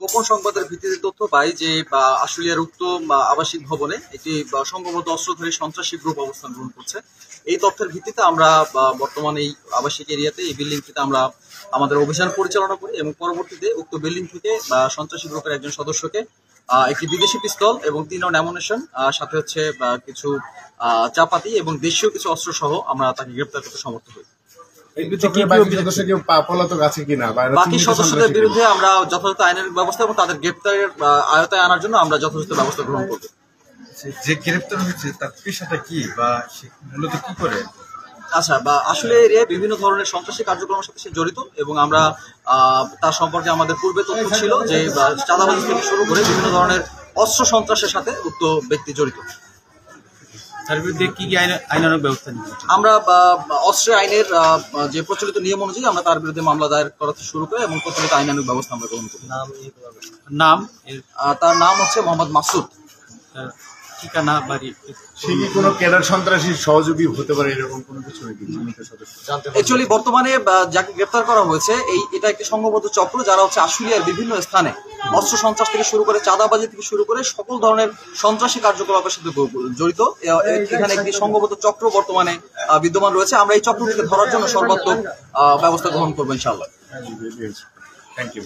গোপন সংবাদের ভিত্তিতে তথ্য পাই যে আশুলিয়ার উক্ত আবাসিক ভবনে একটি সম্ভবত অস্ত্রধারী সন্ত্রাসী গ্রুপ অবস্থান গ্রহণ করছে। এই তথ্যের ভিত্তিতে আমরা বর্তমানে এই আবাসিক এরিয়াতে এই বিল্ডিংটিতে আমরা আমাদের অভিযান পরিচালনা করি এবং পরবর্তীতে উক্ত বিল্ডিং থেকে সন্ত্রাসী গ্রুপের একজন সদস্যকে একটি বিদেশি পিস্তল এবং 3 রাউন্ড অ্যামুনিশন সাথে হচ্ছে কিছু চাপাতি এবং দেশীয় কিছু অস্ত্র sহ আমরা তাকে গ্রেপ্তার করতে সমর্থ হই। বাকি সদস্যদের বিরুদ্ধে আমরা যথাযথ আইনের ব্যবস্থা এবং তাদের গ্রেপ্তারের আয়তায় আনার জন্য আমরা যথাযথ ব্যবস্থা গ্রহণ করব। যে গ্রেপ্তার হয়েছে তার পেশাটা কি বা মূলত কি করে? আচ্ছা, আসলে এরিয়ায় বিভিন্ন ধরনের সন্ত্রাসী কার্যক্রমের সাথে সে জড়িত এবং আমরা তার সম্পর্কে আমাদের পূর্বে তথ্য ছিল যে চাঁদাবাজি থেকে শুরু করে বিভিন্ন ধরনের অস্ত্র সন্ত্রাসের সাথে উক্ত ব্যক্তি জড়িত। তার বিরুদ্ধে কি আইনানুগ ব্যবস্থা নিব? আমরা অস্ত্র আইনের যে প্রচলিত নিয়ম অনুযায়ী আমরা তার বিরুদ্ধে মামলা দায়ের করা শুরু করি এবং প্রচলিত আইনানুগ ব্যবস্থা আমরা গ্রহণ করি। তার নাম হচ্ছে মোহাম্মদ মাসুদ। ঠিকানা, বাড়ি? সে কি কোনো ক্যাডার সন্ত্রাসীর সহযোগী হতে পারে এরকম কোনো কিছু নাকি? অ্যাকচুয়ালি বর্তমানে যাকে গ্রেপ্তার করা হয়েছে এটা একটি সংঘবদ্ধ চক্র যারা হচ্ছে আশুলিয়ার বিভিন্ন স্থানে অস্ত্র সন্ত্রাস থেকে শুরু করে চাঁদাবাজি থেকে শুরু করে সকল ধরনের সন্ত্রাসী কার্যকলাপের সাথে জড়িত। এখানে একটি সংঘবদ্ধ চক্র বর্তমানে বিদ্যমান রয়েছে। আমরা এই চক্রটিকে ধরার জন্য সর্বাত্মক ব্যবস্থা গ্রহণ করবো ইনশাআল্লাহ। Thank you.